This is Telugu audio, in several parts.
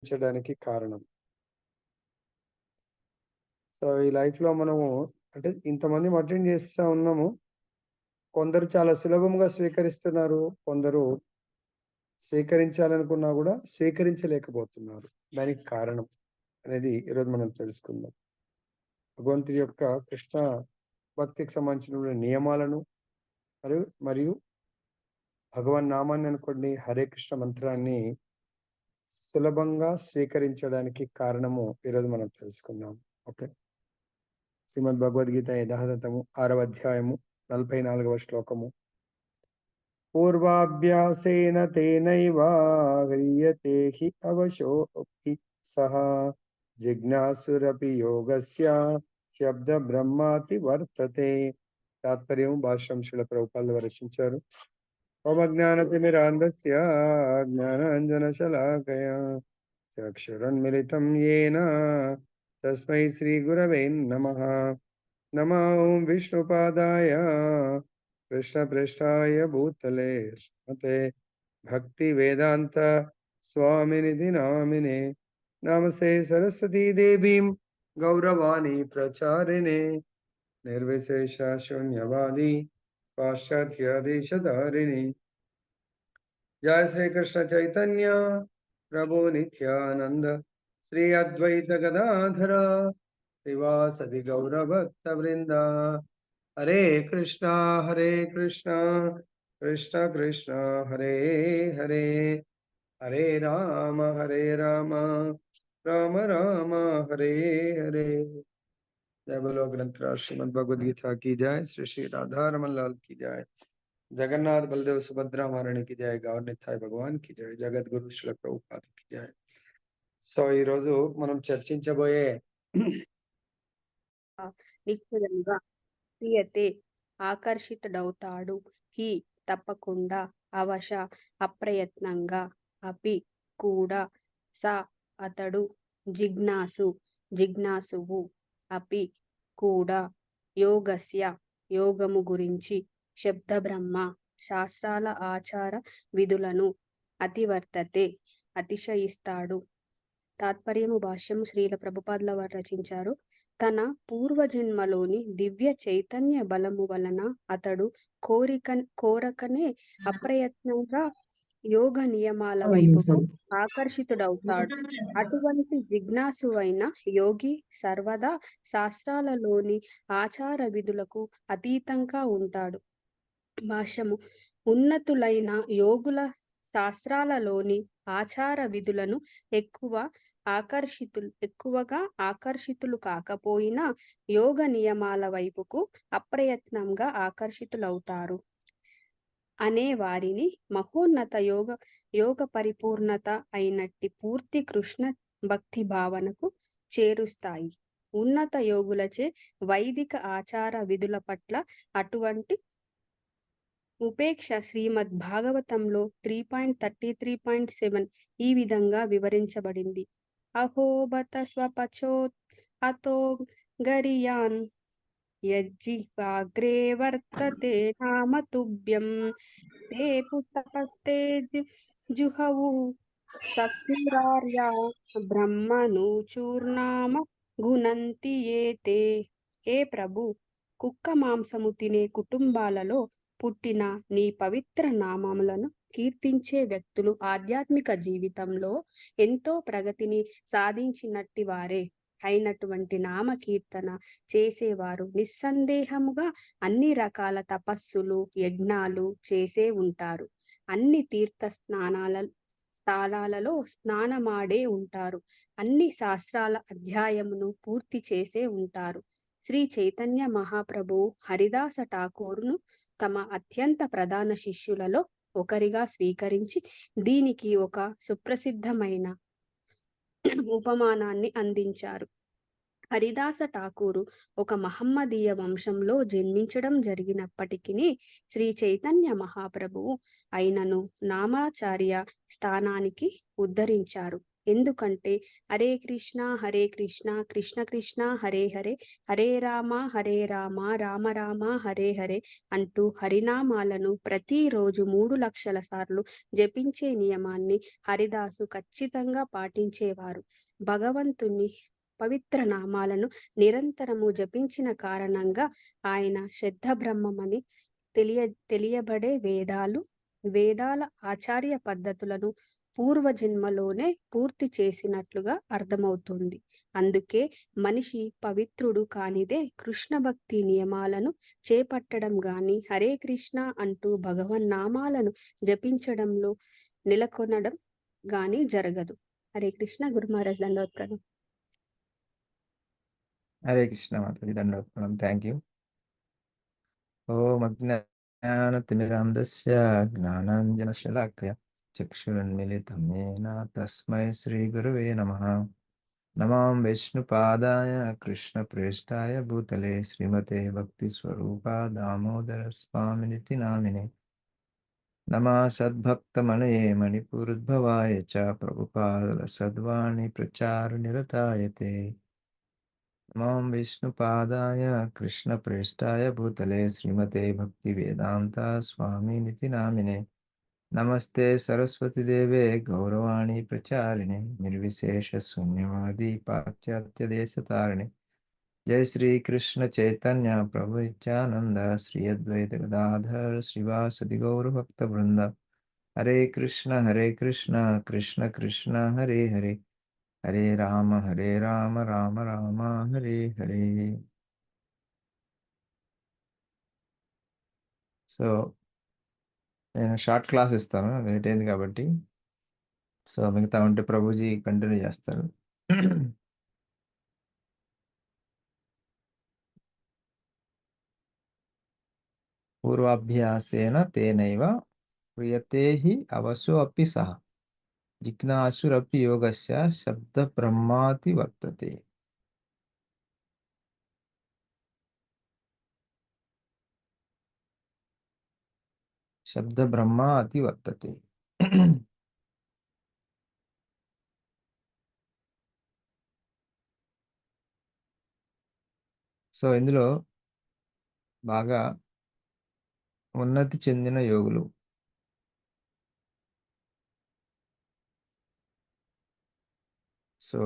ఉంచడానికి కారణం. సో, ఈ లైఫ్‌లో మనము అంటే ఇంతమందిని అటెండ్ చేస్తా ఉన్నాము. కొందరు చాలా సులభంగా స్వీకరిస్తున్నారు. కొందరు స్వీకరించాలనుకున్నా గూడా స్వీకరించలేకపోతున్నారు. దానికి కారణం అనేది ఈరోజు మనం తెలుసుకుందాం. భగవంతుడి యొక్క కృష్ణ భక్తికి సంబంధించిన నియమాలను మరియు మరియు భగవన్నామాన్ని అనుకోండి, హరే కృష్ణ మంత్రాన్ని సులభంగా స్వీకరించడానికి కారణము ఈరోజు మనం తెలుసుకుందాం. ఓకే. శ్రీమద్ భగవద్గీత యథాతథము 6వ అధ్యాయము 44వ శ్లోకము. పూర్వాభ్యాసేన తేనైవ హ్రియతే హి అవశోऽపి సహ జిజ్ఞాసురపి యోగస్య శబ్ద బ్రహ్మాతి వర్తతే. తాత్పర్యం భాష్యం శ్రీల ప్రభుపాదులు రచించారు. ఓమజ్ఞానతిమిరాంధస్య జ్ఞానాంజనశలాకయా చక్షురున్మిలితం యేన తస్మై శ్రీగురవే నమః. నమో విష్ణుపాదాయ కృష్ణప్రేష్ఠాయ భూతలే శ్రీమతే భక్తివేదాంత స్వామినిధి నామినే. నమస్తే సరస్వతీ దేవీం గౌరవాణి ప్రచారిణే నిర్విశేష శూన్యవాది పాశ్చాత్య దేశధారిణి. జయ శ్రీకృష్ణ చైతన్య ప్రభు నిత్యానంద శ్రీ అద్వైత గదాధర శ్రీవాసది గౌరభక్త వృంద. హరే కృష్ణ కృష్ణ కృష్ణ హరే హరే, హరే రామ రామ రామ హరే హరే. जय बोलो ग्रंथराज श्रीमद् भगवद गीता की जय. श्री श्री राधा रमन लाल की जय. जगन्नाथ बलदेव सुभद्रा महाराणी की जय. गौर नित्याय भगवान की जय. जगत गुरु శ్రీల ప్రభుపాద की जय. సో ఈ రోజు మనం చర్చించబోయే నిశ్చయంగా ప్రియతే ఆకర్షితుడవుతాడు. హి తప్పకుండా, అవశ అప్రయత్నంగా, అపి కూడా, స అతడు, జిజ్ఞాసువు, అపి కూడా, యోగస్య యోగము గురించి, శబ్ద బ్రహ్మ శాస్త్రాల ఆచార విధులను, అతివర్తతే అతిశయిస్తాడు. తాత్పర్యము భాష్యము శ్రీల ప్రభుపాదుల వారు రచించారు. తన పూర్వజన్మలోని దివ్య చైతన్య బలము వలన అతడు కోరకనే అప్రయత్నంగా యోగ నియమాల వైపుకు ఆకర్షితుడవుతాడు. అటువంటి జిజ్ఞాసువైన యోగి సర్వదా శాస్త్రాలలోని ఆచార విధులకు అతీతంగా ఉంటాడు. భాష్యము. ఉన్నతులైన యోగుల శాస్త్రాలలోని ఆచార విధులను ఎక్కువగా ఆకర్షితులు కాకపోయినా యోగ నియమాల వైపుకు అప్రయత్నంగా ఆకర్షితులవుతారు అనే వారిని మహోన్నత యోగ పరిపూర్ణత అయినట్టి పూర్తి కృష్ణ భక్తి భావనకు చేరుస్తాయి. ఉన్నత యోగులచే వైదిక ఆచార విధుల పట్ల అటువంటి ఉపేక్ష శ్రీమద్ భాగవతంలో 3.33.7 ఈ విధంగా వివరించబడింది. అహోబత స్వపచో అతో గరియాన్ యజ్జిహ్వాగ్రే వర్తతే నామ తుభ్యం తే పుస్తకస్తే జుహవు సస్నురార్యా బ్రహ్మను చూర్నామ గుణంతి ఏతే. ఏ ప్రభు, కుక్క మాంసము తినే కుటుంబాలలో పుట్టిన నీ పవిత్ర నామములను కీర్తించే వ్యక్తులు ఆధ్యాత్మిక జీవితంలో ఎంతో ప్రగతిని సాధించినట్టి వారే అయినటువంటి నామ కీర్తన చేసేవారు నిస్సందేహముగా అన్ని రకాల తపస్సులు యజ్ఞాలు చేసే ఉంటారు. అన్ని తీర్థ స్థానాలలో స్నానమాడే ఉంటారు. అన్ని శాస్త్రాల అధ్యాయమును పూర్తి చేసే ఉంటారు. శ్రీ చైతన్య మహాప్రభు హరిదాస ఠాకూర్ను తమ అత్యంత ప్రధాన శిష్యులలో ఒకరిగా స్వీకరించి దీనికి ఒక సుప్రసిద్ధమైన ఉపమానాన్ని అందించారు. హరిదాస ఠాకూరు ఒక మహమ్మదీయ వంశంలో జన్మించడం జరిగినప్పటికీ శ్రీ చైతన్య మహాప్రభువు ఆయనను నామాచార్య స్థానానికి ఉద్ధరించారు. ఎందుకంటే హరే కృష్ణ కృష్ణ కృష్ణ హరే హరే, హరే రామ రామ రామ హరే హరే అంటూ హరినామాలను ప్రతిరోజు 3,00,000 సార్లు జపించే నియమాన్ని హరిదాసు ఖచ్చితంగా పాటించేవారు. భగవంతుని పవిత్ర నామాలను నిరంతరము జపించిన కారణంగా ఆయన శుద్ధ బ్రహ్మమని తెలియ తెలియబడే వేదాల ఆచార్య పద్ధతులను పూర్వజన్మలోనే పూర్తి చేసినట్లుగా అర్థమవుతుంది. అందుకే మనిషి పవిత్రుడు కానిదే కృష్ణ భక్తి నియమాలను చేపట్టడం గాని, హరే కృష్ణ అంటూ భగవన్నామాలను జపించడంలో నెలకొనడం గాని జరగదు. హరే కృష్ణ. గురు మహారాజ్ దండవత్ ప్రణామం. హరే కృష్ణ మాతాజీ, దండోత్పన్నం. Thank you. ఓం అజ్ఞానతిమిరాంధస్య జ్ఞానాంజనశలాకయ చక్షురున్మిలితం येन తస్మై శ్రీగురవే నమః. నమాం విష్ణుపాదాయ కృష్ణప్రేష్ఠాయ భూతలే శ్రీమతే భక్తిస్వరూపా దామోదర స్వామినితి నామినే. నమః సద్భక్తమనయే మణిపూరుద్భవాయ చ ప్రభుపాద సద్వాణి ప్రచార నిరతాయతే. నమాం విష్ణుపాదాయ కృష్ణప్రేష్ఠాయ భూతలే శ్రీమతే భక్తివేదాంత స్వామినితి నామినే. నమస్తే సరస్వతీదేవే గౌరవాణి ప్రచారిణే నిర్విశేష శూన్యవాది పాశ్చాత్యదేశతారిణే. జై శ్రీ కృష్ణ చైతన్య ప్రభు నిత్యానంద శ్రీ అద్వైత గదాధర్ శ్రీవాసది గౌరభక్త బృంద. హరే కృష్ణ కృష్ణ కృష్ణ హరే హరే, హరే రామ రామ రామ హరే హరే. సో నేను షార్ట్ క్లాస్ ఇస్తాను, లేట్ అయింది కాబట్టి. సో మిగతా ఉంటే ప్రభుజీ కంటిన్యూ చేస్తారు. పూర్వాభ్యాసేన తేనైవ క్రియతే హి అవసో అపి సహ జిజ్ఞాసురపి యోగస్య శబ్ద బ్రహ్మాతి వర్తతే. శబ్ద బ్రహ్మ అతి వర్తతే. సో ఇందులో బాగా ఉన్నతి చెందిన యోగులు, సో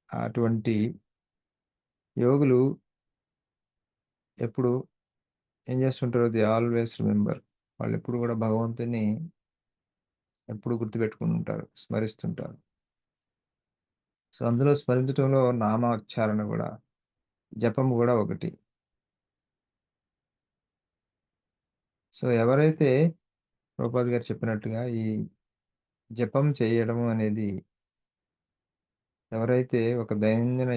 అటువంటి యోగులు ఎప్పుడు ఏం చేస్తుంటారో ది ఆల్వేస్ రిమెంబర్. వాళ్ళు ఎప్పుడు కూడా భగవంతుని ఎప్పుడు గుర్తుపెట్టుకుని ఉంటారు, స్మరిస్తుంటారు. సో అందులో స్మరించడంలో నామోచ్చారణ కూడా, జపం కూడా ఒకటి. సో ఎవరైతే ప్రభుపాద్ గారు చెప్పినట్టుగా ఈ జపం చేయడం అనేది, ఎవరైతే ఒక దైనందిన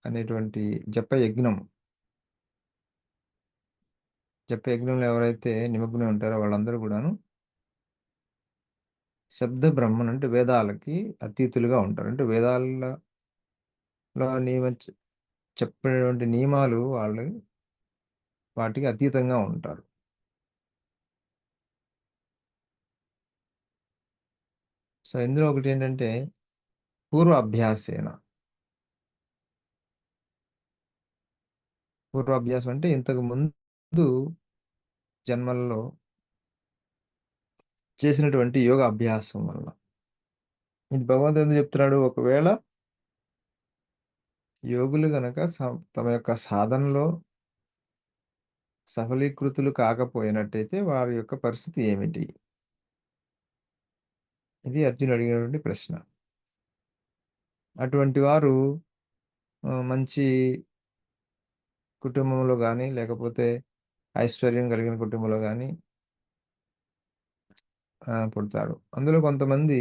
అనేటువంటి జపయజ్ఞంలో ఎవరైతే నిమగ్నం ఉంటారో వాళ్ళందరూ కూడాను శబ్ద బ్రహ్మన్ అంటే వేదాలకి అతీతులుగా ఉంటారు. అంటే వేదాలలో చెప్పినటువంటి నియమాలు వాటికి అతీతంగా ఉంటారు. సో ఇందులో ఒకటి ఏంటంటే పూర్వాభ్యాసం అంటే ఇంతకు ముందు జన్మల్లో చేసినటువంటి యోగ అభ్యాసం వల్ల. ఇది భగవంతుడు ఎందుకు చెప్తున్నాడు? ఒకవేళ యోగులు గనక తమ యొక్క సాధనలో సఫలీకృతులు కాకపోయినట్టయితే వారి యొక్క పరిస్థితి ఏమిటి? ఇది అర్జునుడు అడిగినటువంటి ప్రశ్న. అటువంటి వారు మంచి కుటుంబంలో కానీ, లేకపోతే ఐశ్వర్యం కలిగిన కుటుంబంలో కానీ పుడతారు. అందులో కొంతమంది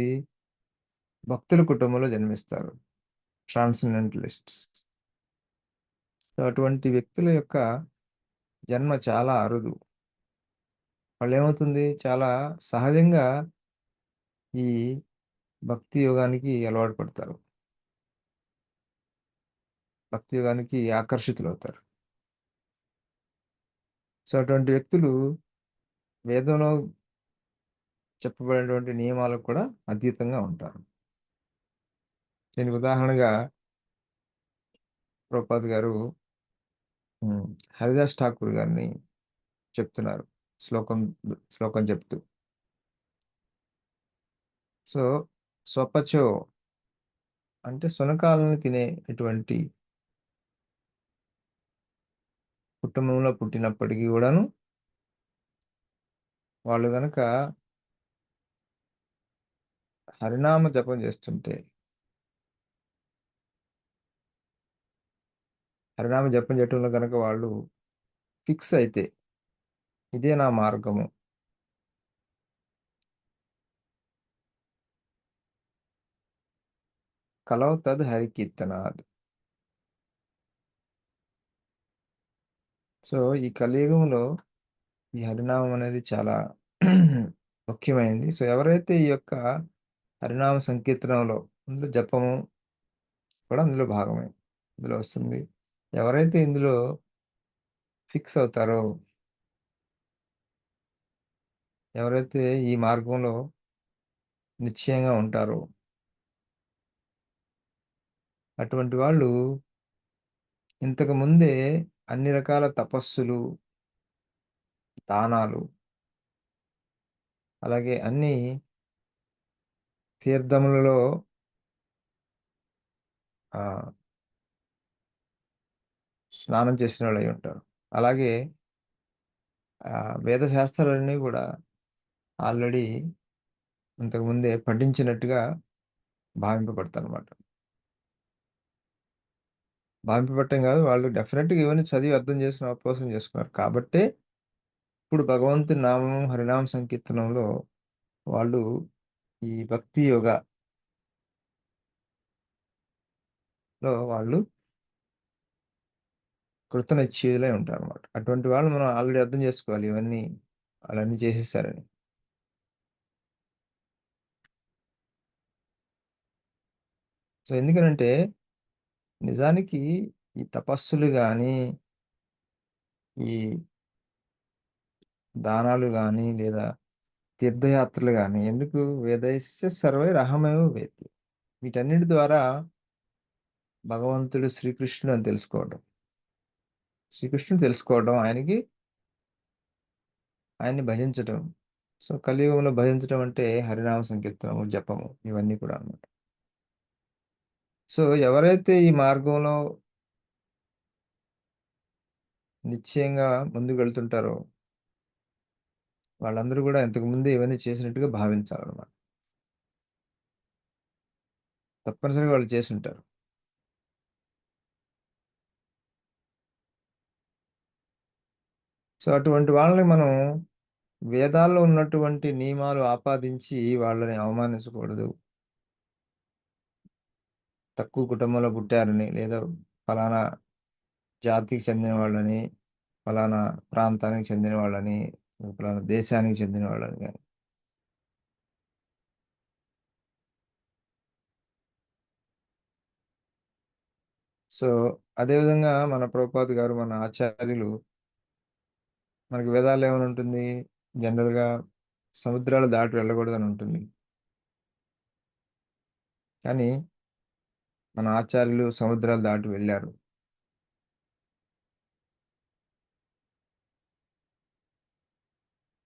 భక్తుల కుటుంబంలో జన్మిస్తారు, ట్రాన్సెండెంటలిస్ట్స్. సో అటువంటి వ్యక్తుల యొక్క జన్మ చాలా అరుదు. వాళ్ళు ఏమవుతుంది, చాలా సహజంగా ఈ భక్తి యోగానికి అలవాటు పడతారు, భక్తి యోగానికి ఆకర్షితులవుతారు. సో అటువంటి వ్యక్తులు వేదంలో చెప్పబడినటువంటి నియమాలకు కూడా అతీతంగా ఉంటారు. దీనికి ఉదాహరణగా ప్రభుపాద్ గారు హరిదాస్ ఠాకూర్ గారిని చెప్తున్నారు. శ్లోకం శ్లోకం చెప్తూ. సో, స్వపచో అంటే శునకాలను తినేటువంటి కుటుంబంలో పుట్టినప్పటికీ గూడాను వాళ్ళు గనక హరినామ జపం చేస్తుంటే, హరినామ జపం చేయటంలో గనక వాళ్ళు ఫిక్స్ అయితే, ఇదే నా మార్గము. కలౌ తద్ హరికీర్తనాద్. సో, ఈ కలియుగంలో ఈ హరినామం అనేది చాలా ముఖ్యమైనది. సో, ఎవరైతే ఈ యొక్క హరినామ సంకీర్తనంలో అందులో జపము కూడా అందులో భాగమే. ఇందులో వస్తుంది. ఎవరైతే ఇందులో ఫిక్స్ అవుతారో, ఎవరైతే ఈ మార్గంలో నిశ్చయంగా ఉంటారో, అటువంటి వాళ్ళు ఇంతకు ముందే అన్ని రకాల తపస్సులు, దానాలు, అలాగే అన్ని తీర్థములలో ఆహ్, స్నానం చేసిన వాళ్ళై ఉంటారు. అలాగే వేద శాస్త్రాలన్నీ గూడా ఆల్రెడీ ఇంతకుముందే పఠించినట్టుగా భావింపబడతారనమాట. భావింపబడటం గాదు, వాళ్ళు డెఫినెట్‌గా ఇవన్నీ చదివి అర్థం చేసుకొని అపోహసం చేసుకున్నారు. కాబట్టే ఇప్పుడు భగవంతుని నామం, హరినామ సంకీర్తనంలో వాళ్ళు ఈ భక్తి యోగలో వాళ్ళు కృతనిశ్చయులై ఉంటారనమాట. అటువంటి వాళ్ళు మనం ఆల్రెడీ అర్థం చేసుకోవాలి ఇవన్నీ ఆళ్ళన్నీ చేసేసారని. సో, ఎందుకనంటే నిజానికి ఈ తపస్సులు గాని, ఈ దానాలు గాని, లేదా తీర్థయాత్రలు గాని ఎందుకు వేదైశ్చ సర్వైరహమేవ వేత్తి. వీటన్నిటి ద్వారా భగవంతుడు శ్రీకృష్ణుడు అని తెలుసుకోవడం. శ్రీకృష్ణుడు తెలుసుకోవడం, ఆయన్ని భజించటం. సో, కలియుగంలో భజించటం అంటే హరినామ సంకీర్తనము, జపము ఇవన్నీ కూడా అన్నమాట. సో, ఎవరైతే ఈ మార్గంలో నిశ్చయంగా ముందుకెళ్తుంటారో, వాళ్ళందరూ గూడా ఇంతకు ముందే ఇవన్నీ చేసినట్టుగా భావించాలన్నమాట. తప్పనిసరిగా వాళ్ళు చేసుంటారు. సో, అటువంటి వాళ్ళని మనం వేదాల్లో ఉన్నటువంటి నియమాలు ఆపాదించి వాళ్ళని అవమానించకూడదు. తక్కువ కుటుంబంలో పుట్టారని, లేదా ఫలానా జాతికి చెందిన వాళ్ళని, ఫలానా ప్రాంతానికి చెందిన వాళ్ళని, ఫలానా దేశానికి చెందిన వాళ్ళని గాని. సో, అదే విధంగా మన ప్రభుపాద్ గారు, మన ఆచార్యులు మనకి వేదాల్లో ఏమని ఉంటుంది? జనరల్‌గా సముద్రాలు దాటి వెళ్ళకూడదని ఉంటుంది. కానీ మన ఆచార్యులు సముద్రాలు దాటి వెళ్లారు.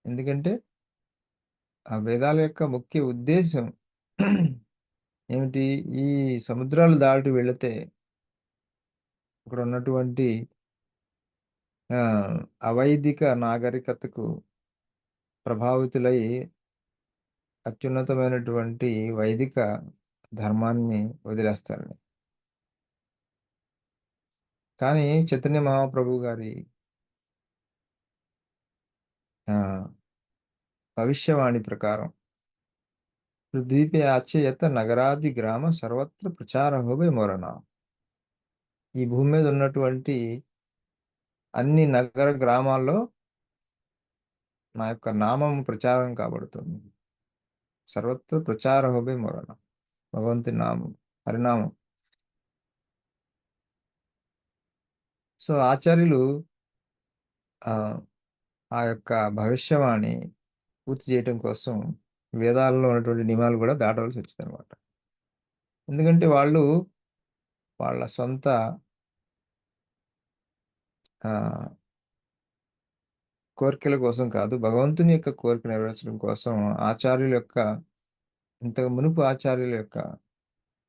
ఎందుకంటే ఆ వేదాల యొక్క ముఖ్య ఉద్దేశ్యం ఏమిటి? ఈ సముద్రాలు దాటి వెళితే అక్కడ ఉన్నటువంటి అవైదిక నాగరికతకు ప్రభావితులై అత్యున్నతమైనటువంటి వైదిక ధర్మాన్ని వదిలేస్తారని. కానీ చైతన్య మహాప్రభు గారి ఆహ్, భవిష్యవాణి ప్రకారం పృథ్వీపే ఆచ్యయత నగరాది గ్రామ సర్వత్ర ప్రచారో వై మొరనా. ఈ భూమి మీద ఉన్నటువంటి అన్ని నగర గ్రామాల్లో నా యొక్క నామం ప్రచారం కాబడుతుంది. సర్వత్ర ప్రచారో వై మొరనా. భగవంతుని నామం, హరినామం. సో, ఆచార్యులు ఆహ్, ఆ యొక్క భవిష్యవాణి పూర్తి చేయటం కోసం వేదాల్లో ఉన్నటువంటి నియమాలు కూడా దాటవలసి వచ్చిందనమాట. ఎందుకంటే వాళ్ళు వాళ్ళ సొంత ఆహ్, కోరికల కోసం కాదు, భగవంతుని యొక్క కోరిక నెరవేర్చడం కోసం ఆచార్యుల యొక్క ఇంతకు మునుపు ఆచార్యుల యొక్క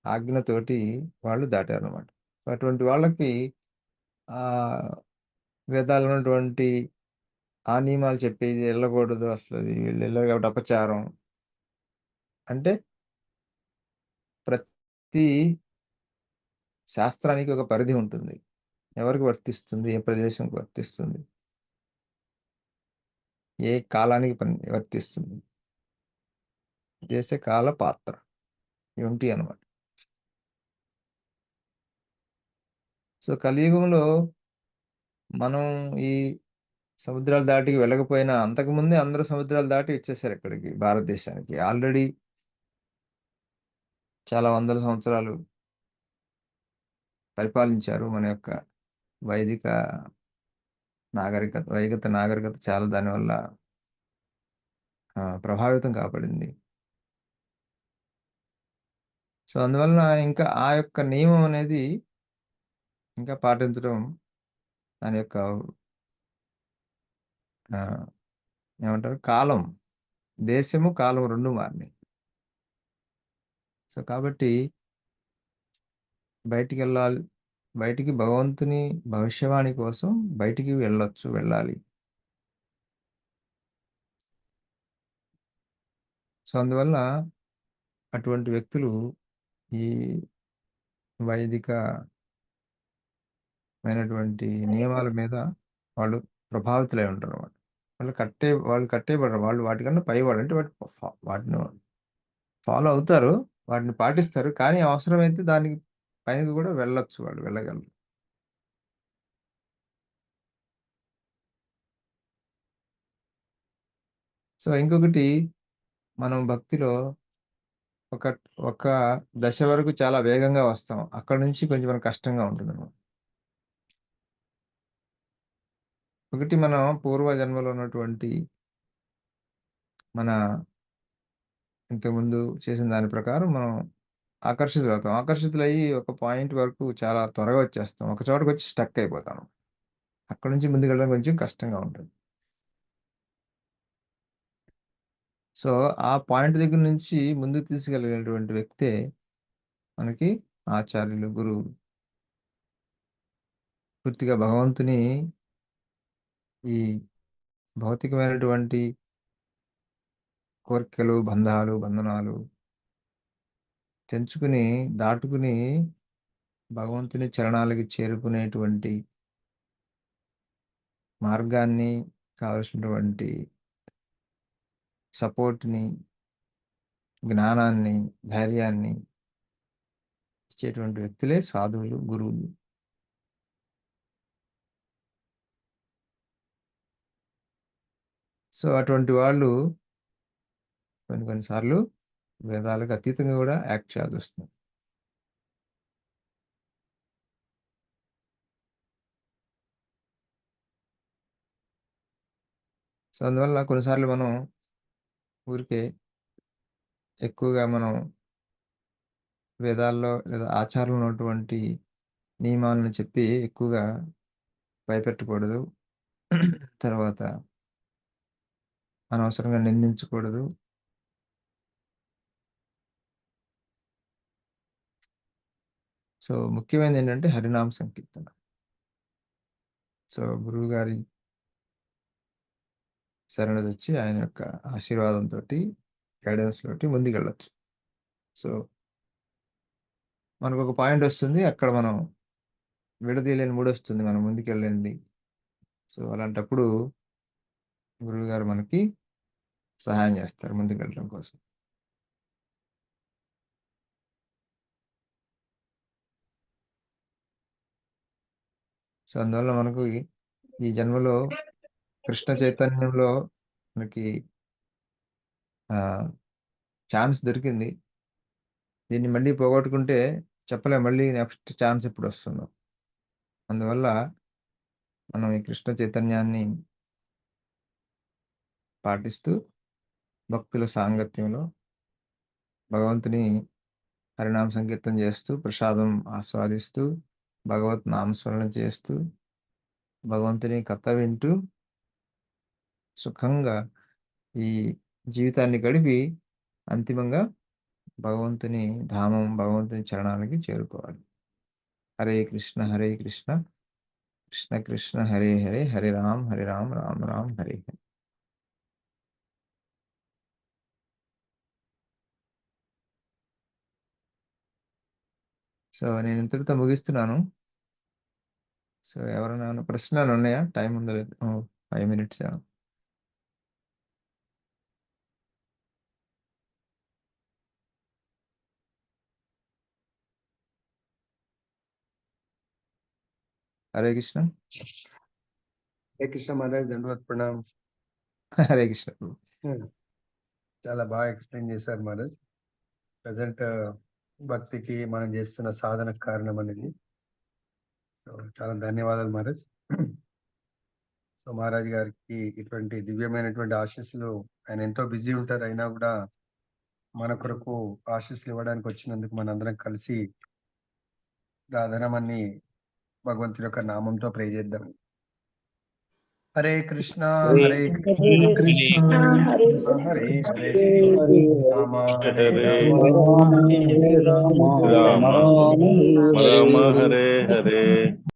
ఆజ్ఞతోటి వాళ్ళు దాటారనమాట. అటువంటి వాళ్ళకి ఆహ్, వేదాల్లో ఉన్నటువంటి ఆ నియమాలు చెప్పేది ఎళ్ళకూడదు అసలది వీళ్ళు ఎళ్ళరు కాబట్టి అపచారం. అంటే ప్రతి శాస్త్రానికి ఒక పరిధి ఉంటుంది. ఎవరికి వర్తిస్తుంది? ఏ ప్రదేశంకి వర్తిస్తుంది? ఏ కాలానికి వర్తిస్తుంది? దేశ, కాల, పాత్ర ఇవి ఉంటాయన్నమాట. సో, కలియుగంలో మనం ఈ సముద్రాలు దాటి వెళ్ళకపోయినా అంతకుముందే అందరూ సముద్రాలు దాటి వచ్చేసారు ఇక్కడికి భారతదేశానికి. ఆల్రెడీ చాలా వందల సంవత్సరాలు పరిపాలించారు మన యొక్క వైదిక వైదిక నాగరికత చాలా దానివల్ల ప్రభావితం కాబడింది. సో, అందువలన ఇంకా ఆ యొక్క నియమం అనేది ఇంకా పాటించడం దాని యొక్క ఆహ్, ఏమంటారు కాలం, దేశము, కాలం 2 మారినాయి. సో, కాబట్టి బయటికెళ్ళాలి. బయటికి భగవంతుని భవిష్యవాణి కోసం బయటికి వెళ్ళాలి. సో, అందువల్ల అటువంటి వ్యక్తులు ఈ వైదికమైనటువంటి నియమాల మీద వాళ్ళు ప్రభావితులై ఉంటారన్నమాట. వాళ్ళు కట్టేయబడరు. వాళ్ళు వాటికన్నా పైవాడు. అంటే వాటిని ఫాలో అవుతారు. వాటిని పాటిస్తారు. కానీ అవసరమైతే దానికి పైనకి కూడా వెళ్ళొచ్చు వాళ్ళు. వెళ్ళగలరు. సో, ఇంకొకటి మనం భక్తిలో ఒక ఒక దశ వరకు చాలా వేగంగా వస్తాం. అక్కడి నుంచి కొంచెం మనకు కష్టంగా ఉంటుందన్నమాట. ఒకటి మనం పూర్వ జన్మలో ఉన్నటువంటి మన ఇంతకుముందు చేసిన దాని ప్రకారం మనం ఆకర్షితులవుతాం. ఆకర్షితులయ్యి ఒక పాయింట్ వరకు చాలా త్వరగా వచ్చేస్తాం. ఒక చోటకొచ్చి స్టక్ అయిపోతాం. అక్కడి నుంచి ముందుకెళ్ళడం కొంచెం కష్టంగా ఉంటుంది. సో, ఆ పాయింట్ దగ్గర నుంచి ముందుకు తీసుకెళ్ళగలిగినటువంటి వ్యక్తే మనకి ఆచార్యులు, గురువులు. పూర్తిగా భగవంతుని ఈ భౌతికమైనటువంటి కోరికలు, బంధనాలు తెంచుకుని, దాటుకుని భగవంతుని చరణాలకి చేరుకునేటువంటి మార్గాన్ని, కావాల్సినటువంటి సపోర్ట్‌ని, జ్ఞానాన్ని, ధైర్యాన్ని ఇచ్చేటువంటి వ్యక్తులే సాధువులు, గురువులు. సో, అటువంటి వాళ్ళు కొన్ని కొన్ని సార్లు వేదాలకు అతీతంగా గూడా యాక్ట్ చేయాల్సొస్తుంది. సో, అందువల్ల కొన్నిసార్లు మనం ఊరికే ఎక్కువగా మనం వేదాల్లో లేదా ఆచారంలో ఉన్నటువంటి నియమాలను చెప్పి ఎక్కువగా భయపెట్టకూడదు. తర్వాత అనవసరంగా నిందించకూడదు. సో, ముఖ్యమైనదేంటంటే హరినామ సంకీర్తన. సో, గురువుగారి శరణులొచ్చి ఆయన యొక్క ఆశీర్వాదంతోటి, గైడెన్స్ తోటి ముందుకెళ్ళొచ్చు. సో, మనకొక పాయింటొస్తుంది. అక్కడ మనం విడదీయలేని ముడొస్తుంది మనం ముందుకెళ్ళలేనిది. సో, అలాంటప్పుడు గురువుగారు మనకి సహాయం జేస్తారు ముందుకెళ్ళడం కోసం. సో, అందువల్ల మనకు ఈ జన్మలో కృష్ణ చైతన్యంలో మనకి ఆహ్, ఛాన్స్ దొరికింది. దీన్ని మళ్ళీ పోగొట్టుకుంటే చెప్పలేం మళ్ళీ నెక్స్ట్ ఛాన్స్ ఎప్పుడొస్తుందో. అందువల్ల మనం ఈ కృష్ణ చైతన్యాన్ని పాటిస్తూ భక్తుల సాంగత్యంలో భగవంతుని హరినామ సంకీర్తన చేస్తూ, ప్రసాదం ఆస్వాదిస్తూ, భగవత్ నామస్మరణ చేస్తూ, భగవంతుని కథ వింటూ సుఖంగా ఈ జీవితాన్ని గడిపి అంతిమంగా భగవంతుని ధామం, భగవంతుని చరణానికి చేరుకోవాలి. హరే కృష్ణ హరే కృష్ణ, కృష్ణ కృష్ణ హరే హరే, హరే రామ్ రామ రామ్ హరే హరే. సో నేను ఇంతటితో ముగిస్తున్నాను. సో ఎవరైనా ఏమైనా ప్రశ్నలు ఉన్నాయా? టైం ఉందో లేదు? 5 minutes. హరే కృష్ణ. హరే కృష్ణ మహారాజ్, దండవత్ ప్రణామ్. హరే కృష్ణ. చాలా బాగా ఎక్స్ప్లెయిన్ చేశారు మహారాజ్. ప్రజెంట్ భక్తికి మనం చేస్తున్న సాధన కారణం అనేది. సో చాలా ధన్యవాదాలు మహారాజ్. సో మహారాజ్ గారికి ఇటువంటి దివ్యమైనటువంటి ఆశీస్సులు, ఆయన ఎంతో బిజీ ఉంటారు అయినా కూడా మన కొరకు ఆశీస్సులు ఇవ్వడానికి వచ్చినందుకు మనందరం కలిసి రాధనమని భగవంతుడి యొక్క నామంతో ప్రే చేద్దాం. హరే కృష్ణ హరే కృష్ణ హరే హరే రామ హరే రామ రామ రామ హరే హరే